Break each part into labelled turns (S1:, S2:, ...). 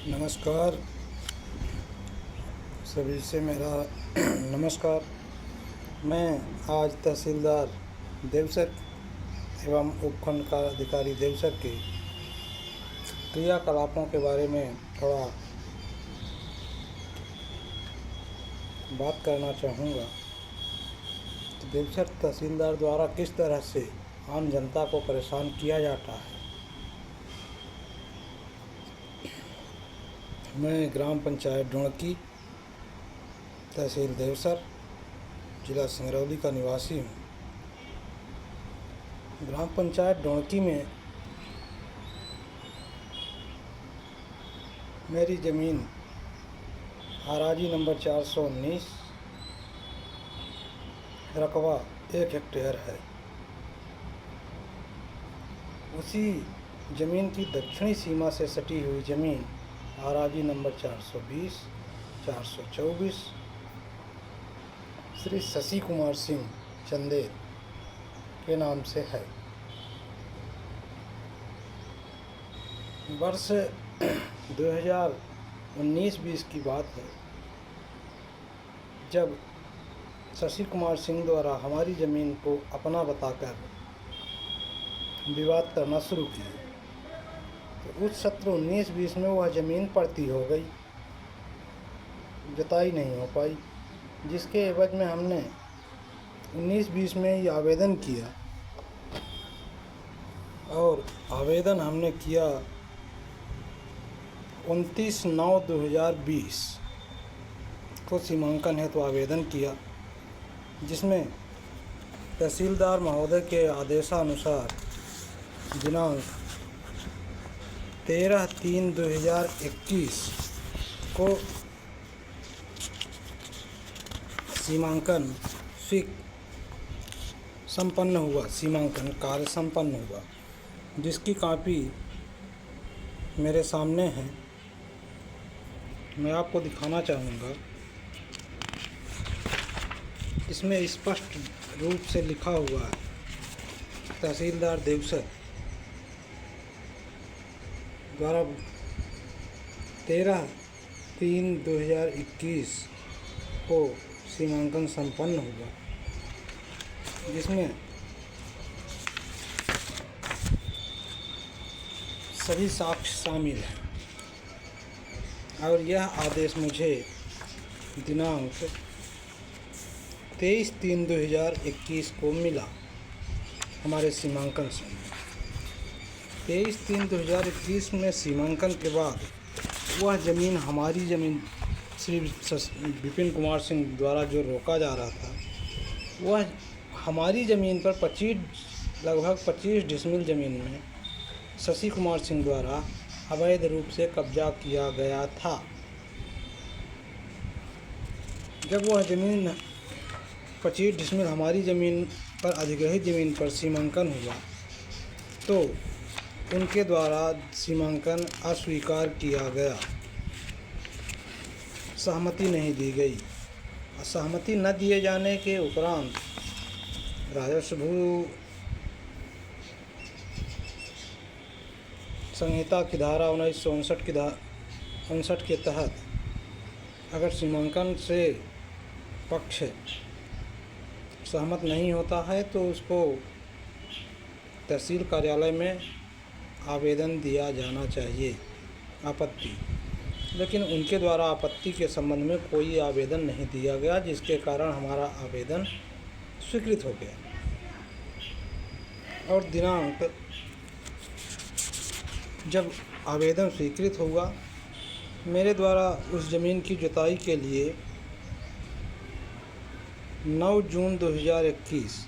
S1: नमस्कार। सभी से मेरा नमस्कार। मैं आज तहसीलदार देवसर एवं उपखंड का अधिकारी देवसर के क्रियाकलापों के बारे में थोड़ा बात करना चाहूँगा। तो देवसर तहसीलदार द्वारा किस तरह से आम जनता को परेशान किया जाता है। मैं ग्राम पंचायत ढोणकी, तहसील देवसर, जिला सिंगरौली का निवासी हूँ। ग्राम पंचायत ढोणकी में मेरी ज़मीन हराजी नंबर 419, रकबा 1 हेक्टेयर है। उसी ज़मीन की दक्षिणी सीमा से सटी हुई ज़मीन हराजी नंबर 420, 424 श्री शशि कुमार सिंह चंदेल के नाम से है। वर्ष 2019-20 की बात है, जब शशि कुमार सिंह द्वारा हमारी ज़मीन को अपना बताकर विवाद करना शुरू किया। तो उस सत्र 19-20 में वह ज़मीन पड़ती हो गई, जुताई नहीं हो पाई, जिसके एवज में हमने 19-20 में ये आवेदन किया और आवेदन हमने किया 29/9/2020 को सीमांकन हेतु आवेदन किया, जिसमें तहसीलदार महोदय के आदेशानुसार दिनांक 13/3/2021 को सीमांकन संपन्न हुआ, सीमांकन कार्य संपन्न हुआ, जिसकी कॉपी मेरे सामने है। मैं आपको दिखाना चाहूँगा। इसमें स्पष्ट रूप से लिखा हुआ है, तहसीलदार देवसर द्वारा 13/3/2021 को सीमांकन संपन्न हुआ, जिसमें सभी साक्ष्य शामिल हैं। और यह आदेश मुझे दिनांक 23/3/2021 को मिला हमारे सीमांकन से। 23/3/2021 में सीमांकन के बाद वह ज़मीन हमारी ज़मीन श्री विपिन कुमार सिंह द्वारा जो रोका जा रहा था, वह हमारी ज़मीन पर लगभग 25 डिसमिल ज़मीन में शशि कुमार सिंह द्वारा अवैध रूप से कब्जा किया गया था। जब वह ज़मीन 25 डिसमिल हमारी ज़मीन पर अधिग्रहित ज़मीन पर सीमांकन हुआ, तो उनके द्वारा सीमांकन अस्वीकार किया गया, सहमति नहीं दी गई। सहमति न दिए जाने के उपरांत राजस्व भू संहिता की धारा 1959 के तहत अगर सीमांकन से पक्ष सहमत नहीं होता है तो उसको तहसील कार्यालय में आवेदन दिया जाना चाहिए, आपत्ति। लेकिन उनके द्वारा आपत्ति के संबंध में कोई आवेदन नहीं दिया गया, जिसके कारण हमारा आवेदन स्वीकृत हो गया। और दिनांक जब आवेदन स्वीकृत हुआ, मेरे द्वारा उस ज़मीन की जुताई के लिए 9 जून 2021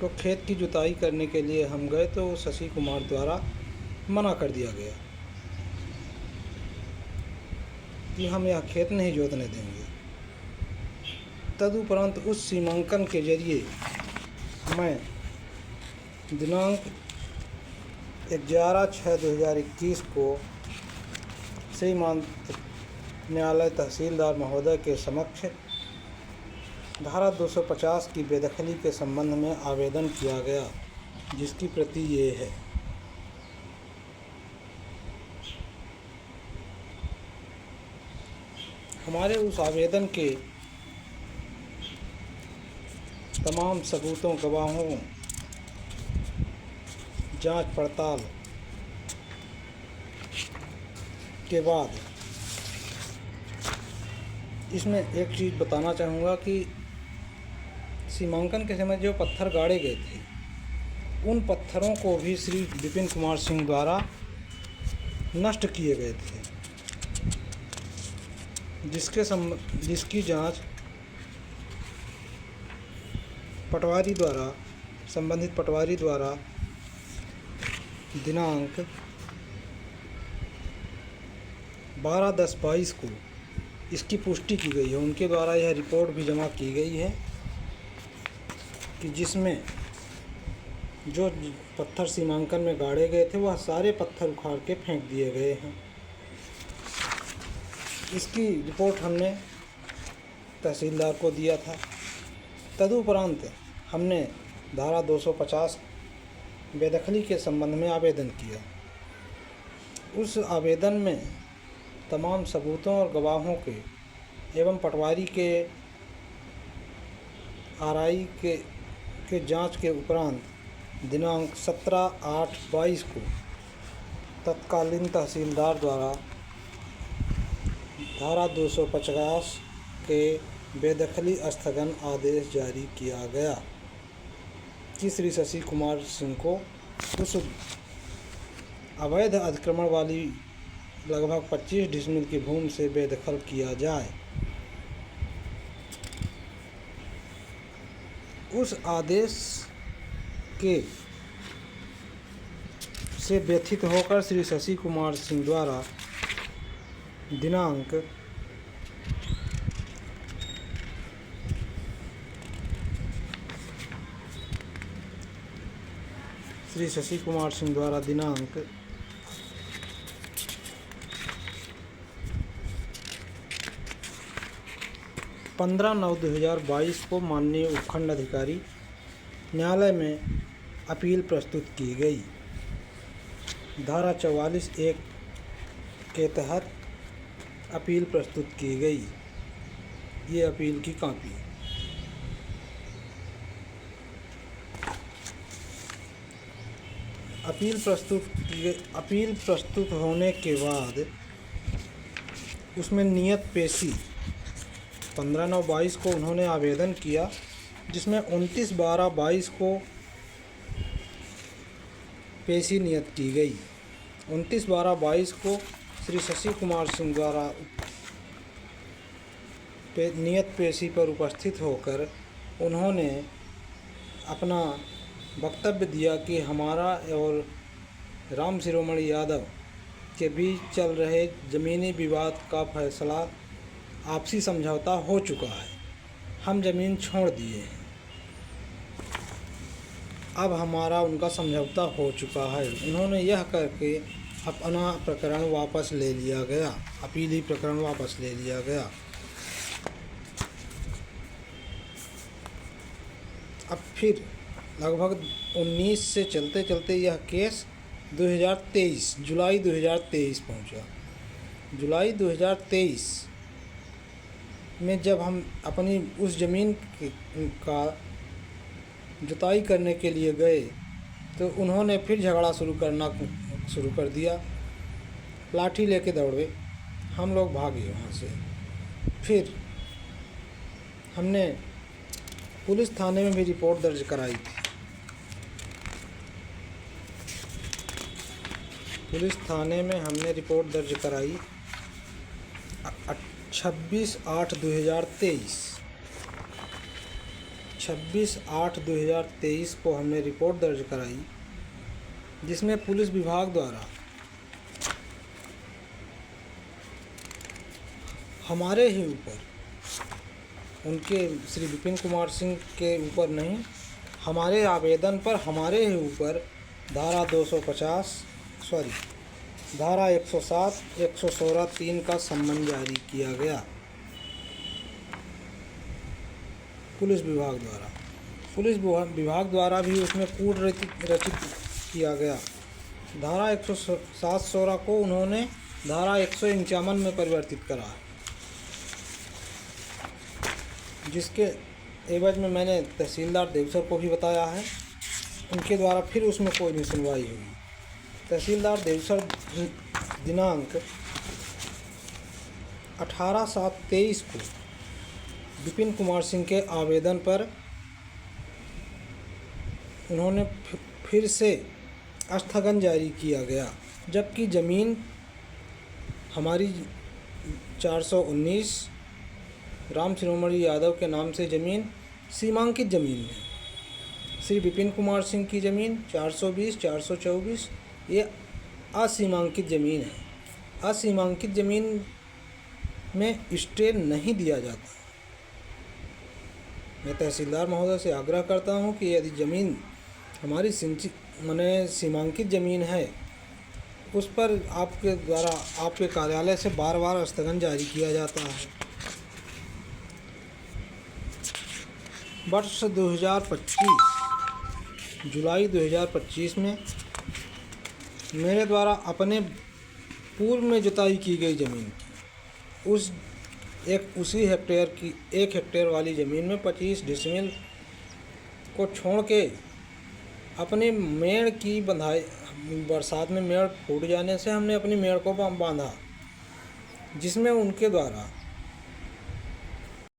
S1: को खेत की जुताई करने के लिए हम गए, तो शशि कुमार द्वारा मना कर दिया गया कि हम यह खेत नहीं जोतने देंगे। तदुपरांत उस सीमांकन के जरिए मैं दिनांक 11/6/2021 को सीमांत न्यायालय तहसीलदार महोदय के समक्ष धारा 250 की बेदखली के संबंध में आवेदन किया गया, जिसकी प्रति ये है। हमारे उस आवेदन के तमाम सबूतों, गवाहों, जांच पड़ताल के बाद इसमें एक चीज़ बताना चाहूँगा कि सीमांकन के समय जो पत्थर गाड़े गए थे, उन पत्थरों को भी श्री विपिन कुमार सिंह द्वारा नष्ट किए गए थे, जिसकी जांच पटवारी द्वारा, संबंधित पटवारी द्वारा दिनांक 12/10/22 को इसकी पुष्टि की गई है। उनके द्वारा यह रिपोर्ट भी जमा की गई है कि जिसमें जो पत्थर सीमांकन में गाड़े गए थे वह सारे पत्थर उखाड़ के फेंक दिए गए हैं। इसकी रिपोर्ट हमने तहसीलदार को दिया था। तदुपरांत हमने धारा 250 बेदखली के संबंध में आवेदन किया। उस आवेदन में तमाम सबूतों और गवाहों के एवं पटवारी के आरआई के जांच के उपरांत दिनांक 17/8/22 को तत्कालीन तहसीलदार द्वारा धारा 250 के बेदखली स्थगन आदेश जारी किया गया कि श्री शशि कुमार सिंह को उस अवैध अतिक्रमण वाली लगभग 25 डिसमिल की भूमि से बेदखल किया जाए। उस आदेश के से व्यथित होकर श्री शशि कुमार सिंह द्वारा दिनांक 15/9/2022 को माननीय उपखंड अधिकारी न्यायालय में अपील प्रस्तुत की गई। धारा 44(1) के तहत अपील प्रस्तुत की गई। ये अपील की कॉपी। अपील प्रस्तुत होने के बाद उसमें नियत पेशी 15/9/22 को उन्होंने आवेदन किया, जिसमें 29/12/22 को पेशी नियत की गई। 29/12/22 को श्री शशि कुमार सिंह द्वारा नियत पेशी पर उपस्थित होकर उन्होंने अपना वक्तव्य दिया कि हमारा और राम शिरोमणि यादव के बीच चल रहे ज़मीनी विवाद का फैसला आपसी समझौता हो चुका है। हम ज़मीन छोड़ दिए हैं। अब हमारा उनका समझौता हो चुका है। उन्होंने यह करके अपना प्रकरण वापस ले लिया गया, अपीली प्रकरण वापस ले लिया गया। अब फिर लगभग 19 से चलते चलते यह केस 2023 जुलाई 2023 पहुंचा। जुलाई 2023 में जब हम अपनी उस ज़मीन का जुताई करने के लिए गए तो उन्होंने फिर झगड़ा शुरू कर दिया। लाठी लेके दौड़े, हम लोग भागे वहाँ से। फिर हमने पुलिस थाने में भी रिपोर्ट दर्ज कराई थी। पुलिस थाने में हमने रिपोर्ट दर्ज कराई 26/8/2023 26/8/2023 को हमने रिपोर्ट दर्ज कराई, जिसमें पुलिस विभाग द्वारा हमारे ही ऊपर, उनके श्री विपिन कुमार सिंह के ऊपर नहीं, हमारे आवेदन पर हमारे ही ऊपर धारा 107, 116(3) का सम्मन जारी किया गया पुलिस विभाग द्वारा। पुलिस विभाग द्वारा भी उसमें कूट रचित किया गया। धारा 107(16) को उन्होंने धारा 151 में परिवर्तित करा। जिसके एवज में मैंने तहसीलदार देवसर को भी बताया है। उनके द्वारा फिर उसमें कोई नहीं सुनवाई हुई। तहसीलदार देवसर दिनांक 18/7/23 को विपिन कुमार सिंह के आवेदन पर उन्होंने फिर से स्थगन जारी किया गया, जबकि ज़मीन हमारी 419 राम शिरोमणि यादव के नाम से ज़मीन सीमांकित ज़मीन है। श्री विपिन कुमार सिंह की ज़मीन 420, 424 ये असीमांकित ज़मीन है। असीमांकित ज़मीन में स्टे नहीं दिया जाता। मैं तहसीलदार महोदय से आग्रह करता हूं कि यदि ज़मीन हमारी सीमांकित ज़मीन है, उस पर आपके द्वारा आपके कार्यालय से बार बार स्थगन जारी किया जाता है। वर्ष 2025 जुलाई 2025 में मेरे द्वारा अपने पूर्व में जुताई की गई ज़मीन की उसी हेक्टेयर की 1 हेक्टेयर वाली ज़मीन में 25 डिसमिल को छोड़ के अपने मेड़ की बंधाई, बरसात में मेड़ फूट जाने से हमने अपनी मेड़ को बांधा, जिसमें उनके द्वारा